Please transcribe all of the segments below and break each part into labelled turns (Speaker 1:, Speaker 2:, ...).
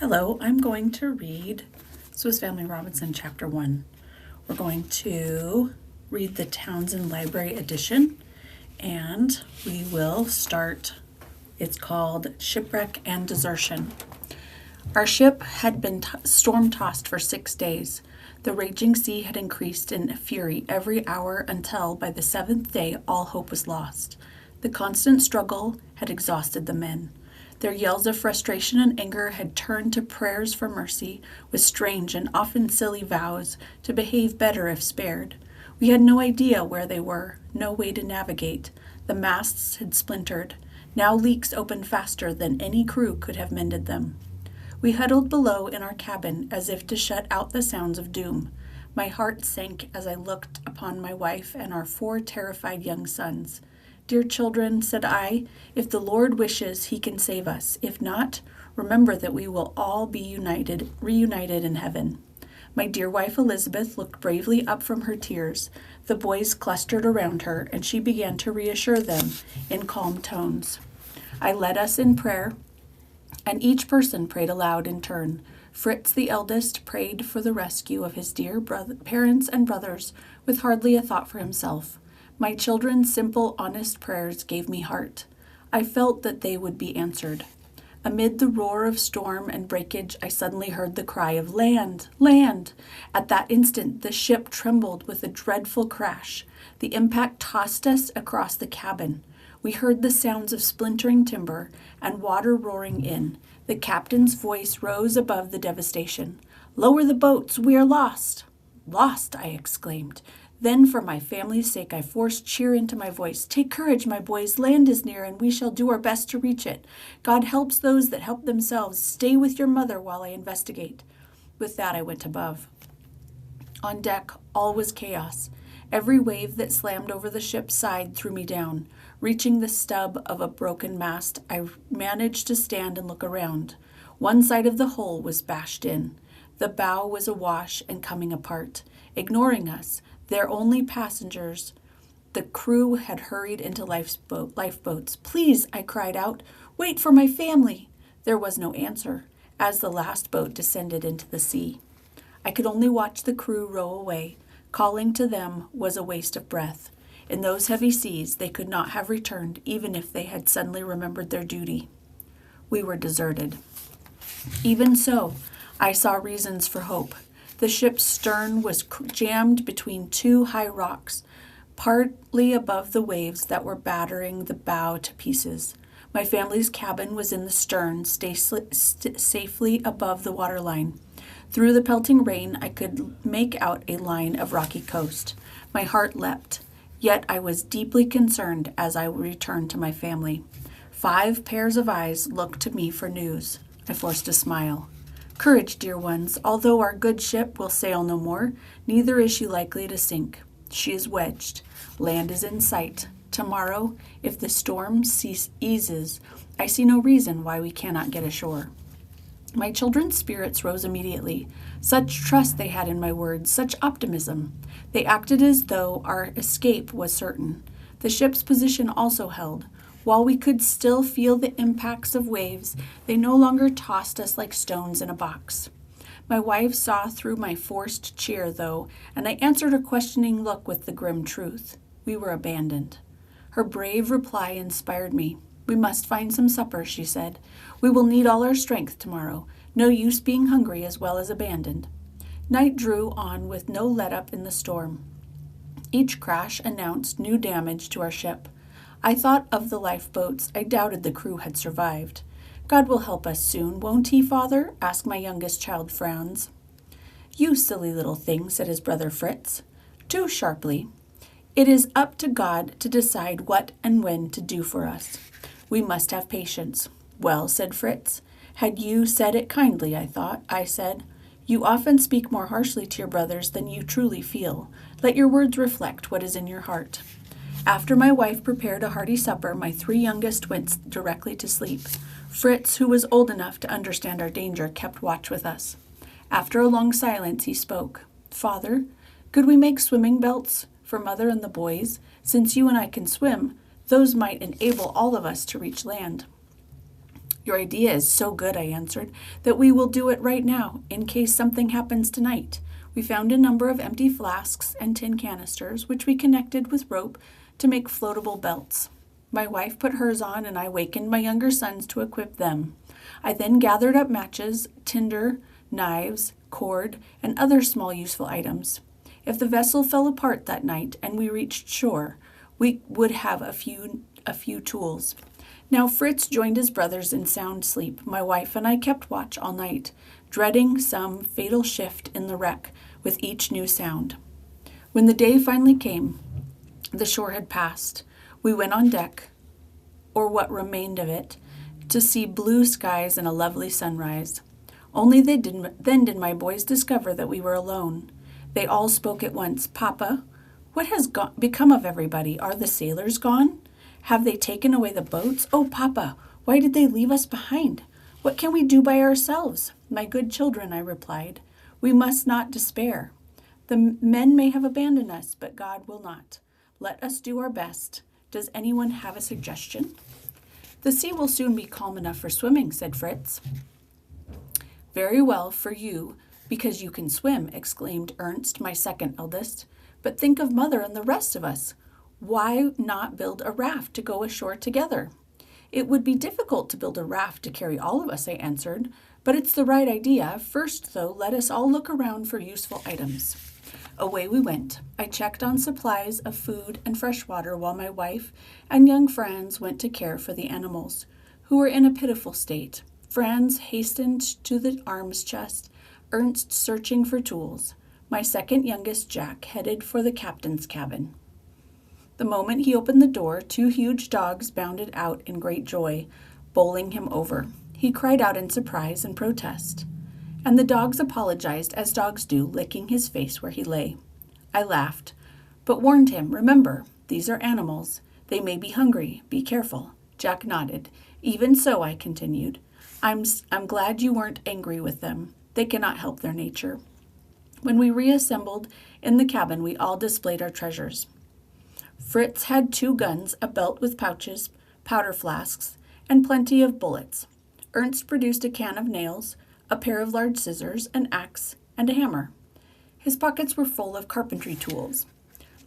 Speaker 1: Hello, I'm going to read Swiss Family Robinson Chapter 1. We're going to read the Townsend Library edition, and we will start. It's called Shipwreck and Desertion. Our ship had been storm-tossed for 6 days. The raging sea had increased in fury every hour until, by the 7th day, all hope was lost. The constant struggle had exhausted the men. Their yells of frustration and anger had turned to prayers for mercy, with strange and often silly vows to behave better if spared. We had no idea where they were, no way to navigate. The masts had splintered. Now leaks opened faster than any crew could have mended them. We huddled below in our cabin as if to shut out the sounds of doom. My heart sank as I looked upon my wife and our 4 terrified young sons. "Dear children," said I, "if the Lord wishes, he can save us. If not, remember that we will all be reunited in heaven." My dear wife Elizabeth looked bravely up from her tears. The boys clustered around her, and she began to reassure them in calm tones. I led us in prayer, and each person prayed aloud in turn. Fritz, the eldest, prayed for the rescue of his dear parents and brothers, with hardly a thought for himself. My children's simple, honest prayers gave me heart. I felt that they would be answered. Amid the roar of storm and breakage, I suddenly heard the cry of "Land! Land!" At that instant, the ship trembled with a dreadful crash. The impact tossed us across the cabin. We heard the sounds of splintering timber and water roaring in. The captain's voice rose above the devastation. "Lower the boats! We are lost!" "Lost!" I exclaimed. Then, for my family's sake, I forced cheer into my voice. "Take courage, my boys. Land is near, and we shall do our best to reach it. God helps those that help themselves. Stay with your mother while I investigate." With that, I went above. On deck, all was chaos. Every wave that slammed over the ship's side threw me down. Reaching the stub of a broken mast, I managed to stand and look around. One side of the hull was bashed in. The bow was awash and coming apart. Ignoring us, their only passengers, the crew had hurried into lifeboats. "Please," I cried out, "wait for my family." There was no answer, as the last boat descended into the sea. I could only watch the crew row away. Calling to them was a waste of breath. In those heavy seas, they could not have returned, even if they had suddenly remembered their duty. We were deserted. Even so, I saw reasons for hope. The ship's stern was jammed between 2 high rocks, partly above the waves that were battering the bow to pieces. My family's cabin was in the stern, safely above the waterline. Through the pelting rain, I could make out a line of rocky coast. My heart leapt, yet I was deeply concerned as I returned to my family. 5 pairs of eyes looked to me for news. I forced a smile. "Courage, dear ones. Although our good ship will sail no more, neither is she likely to sink. She is wedged. Land is in sight. Tomorrow, if the storm eases, I see no reason why we cannot get ashore." My children's spirits rose immediately. Such trust they had in my words, such optimism. They acted as though our escape was certain. The ship's position also held. While we could still feel the impacts of waves, they no longer tossed us like stones in a box. My wife saw through my forced cheer, though, and I answered her questioning look with the grim truth. We were abandoned. Her brave reply inspired me. "We must find some supper," she said. "We will need all our strength tomorrow. No use being hungry as well as abandoned." Night drew on with no let-up in the storm. Each crash announced new damage to our ship. I thought of the lifeboats. I doubted the crew had survived. "God will help us soon, won't he, Father?" asked my youngest child, Franz. "You silly little thing," said his brother Fritz, too sharply. "It is up to God to decide what and when to do for us. We must have patience." "Well," said Fritz, "had you said it kindly, I said. "You often speak more harshly to your brothers than you truly feel. Let your words reflect what is in your heart." After my wife prepared a hearty supper, my 3 youngest went directly to sleep. Fritz, who was old enough to understand our danger, kept watch with us. After a long silence, he spoke. "Father, could we make swimming belts for Mother and the boys? Since you and I can swim, those might enable all of us to reach land." Your idea is so good, I answered, that we will do it right now, in case something happens tonight. We found a number of empty flasks and tin canisters, which we connected with rope to make floatable belts. My wife put hers on, and I wakened my younger sons to equip them. I then gathered up matches, tinder, knives, cord, and other small useful items. If the vessel fell apart that night and we reached shore, we would have a few tools. Now Fritz joined his brothers in sound sleep. My wife and I kept watch all night, dreading some fatal shift in the wreck with each new sound. When the day finally came, the shore had passed. We went on deck, or what remained of it, to see blue skies and a lovely sunrise. Only then did my boys discover that we were alone. They all spoke at once. "Papa, what has become of everybody? Are the sailors gone? Have they taken away the boats? Oh, Papa, why did they leave us behind? What can we do by ourselves?" "My good children," I replied, "we must not despair. The men may have abandoned us, but God will not. Let us do our best. Does anyone have a suggestion?" "The sea will soon be calm enough for swimming," said Fritz. "Very well for you, because you can swim," exclaimed Ernst, my second eldest. "But think of Mother and the rest of us. Why not build a raft to go ashore together?" "It would be difficult to build a raft to carry all of us," I answered, "but it's the right idea. First, though, let us all look around for useful items." Away we went. I checked on supplies of food and fresh water while my wife and young Franz went to care for the animals, who were in a pitiful state. Franz hastened to the arms chest, Ernst searching for tools. My second youngest, Jack, headed for the captain's cabin. The moment he opened the door, 2 huge dogs bounded out in great joy, bowling him over. He cried out in surprise and protest, and the dogs apologized, as dogs do, licking his face where he lay. I laughed, but warned him, "Remember, these are animals. They may be hungry. Be careful." Jack nodded. "Even so," I continued, I'm glad you weren't angry with them. They cannot help their nature." When we reassembled in the cabin, we all displayed our treasures. Fritz had 2 guns, a belt with pouches, powder flasks, and plenty of bullets. Ernst produced a can of nails, a pair of large scissors, an axe, and a hammer. His pockets were full of carpentry tools.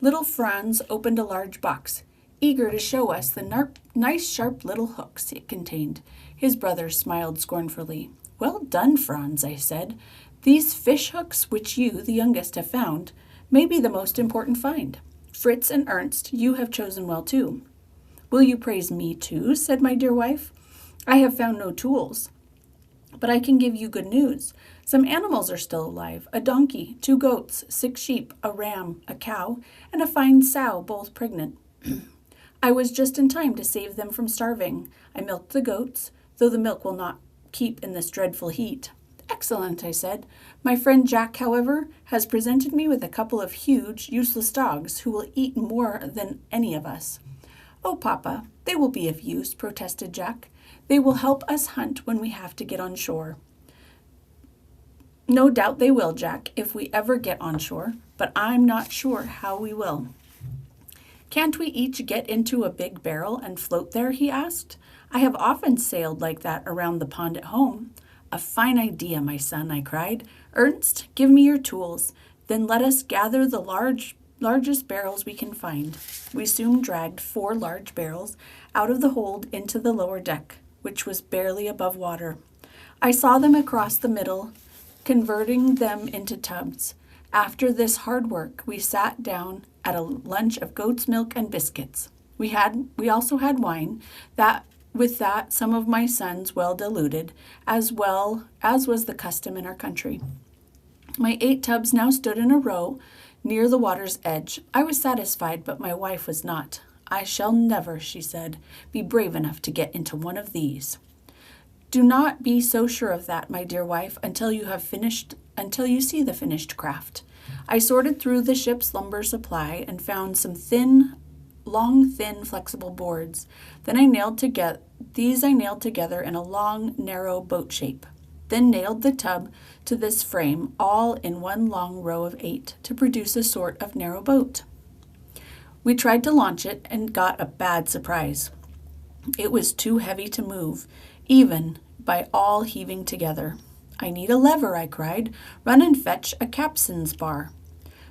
Speaker 1: Little Franz opened a large box, eager to show us the nice sharp little hooks it contained. His brother smiled scornfully. "Well done, Franz," I said. "These fish hooks, which you, the youngest, have found, may be the most important find. Fritz and Ernst, you have chosen well too." "Will you praise me too?" said my dear wife. "I have found no tools, but I can give you good news. Some animals are still alive: a donkey, 2 goats, 6 sheep, a ram, a cow, and a fine sow, both pregnant. I was just in time to save them from starving. I milked the goats, though the milk will not keep in this dreadful heat." "Excellent," I said. "My friend Jack, however, has presented me with a couple of huge, useless dogs who will eat more than any of us." "Oh, Papa, they will be of use," protested Jack. "They will help us hunt when we have to get on shore." "No doubt they will, Jack, if we ever get on shore, but I'm not sure how we will." "Can't we each get into a big barrel and float there?" he asked. "I have often sailed like that around the pond at home." "A fine idea, my son," I cried. "Ernst, give me your tools. Then let us gather the largest barrels we can find." We soon dragged 4 large barrels out of the hold into the lower deck, which was barely above water. I saw them across the middle, converting them into tubs. After this hard work, we sat down at a lunch of goat's milk and biscuits. We also had wine, with that some of my sons well diluted, as was the custom in our country. My 8 tubs now stood in a row near the water's edge. I was satisfied, but my wife was not. "I shall never," she said, "be brave enough to get into one of these." "Do not be so sure of that, my dear wife, until you see the finished craft." I sorted through the ship's lumber supply and found some long, thin, flexible boards. Then I nailed together in a long, narrow boat shape. Then nailed the tub to this frame, all in one long row of 8, to produce a sort of narrow boat. We tried to launch it and got a bad surprise. It was too heavy to move, even by all heaving together. I need a lever, I cried. Run and fetch a capstan's bar.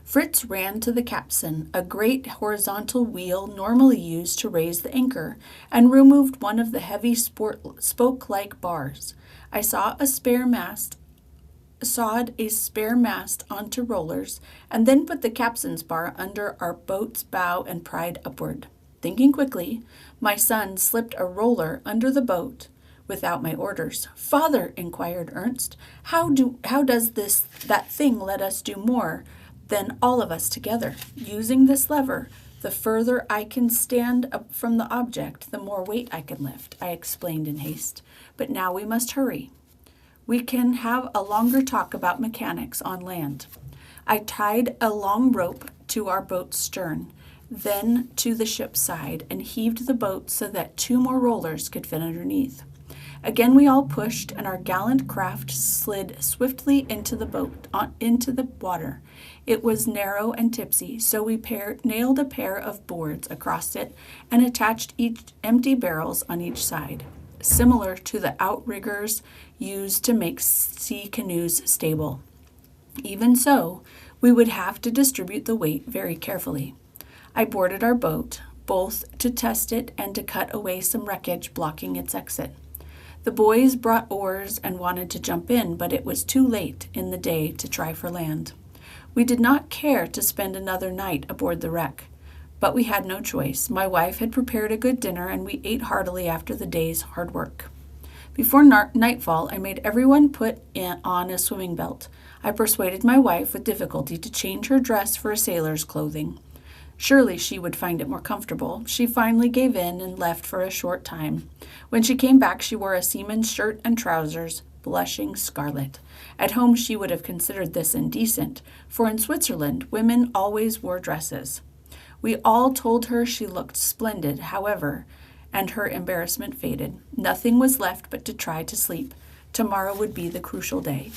Speaker 1: Fritz ran to the capstan, a great horizontal wheel normally used to raise the anchor, and removed one of the heavy spoke-like bars. I sawed a spare mast onto rollers, and then put the capstan's bar under our boat's bow and pried upward. Thinking quickly, my son slipped a roller under the boat without my orders. Father, inquired Ernst, how does that thing let us do more than all of us together? Using this lever, the further I can stand up from the object, the more weight I can lift, I explained in haste. But now we must hurry. We can have a longer talk about mechanics on land. I tied a long rope to our boat's stern, then to the ship's side, and heaved the boat so that 2 more rollers could fit underneath. Again we all pushed, and our gallant craft slid swiftly into the water. It was narrow and tipsy, so we nailed a pair of boards across it and attached empty barrels on each side, similar to the outriggers used to make sea canoes stable. Even so, we would have to distribute the weight very carefully. I boarded our boat, both to test it and to cut away some wreckage blocking its exit. The boys brought oars and wanted to jump in, but it was too late in the day to try for land. We did not care to spend another night aboard the wreck, but we had no choice. My wife had prepared a good dinner, and we ate heartily after the day's hard work. Before nightfall, I made everyone put on a swimming belt. I persuaded my wife with difficulty to change her dress for a sailor's clothing. Surely she would find it more comfortable. She finally gave in and left for a short time. When she came back, she wore a seaman's shirt and trousers, blushing scarlet. At home she would have considered this indecent, for in Switzerland women always wore dresses. We all told her she looked splendid, however, and her embarrassment faded. Nothing was left but to try to sleep. Tomorrow would be the crucial day.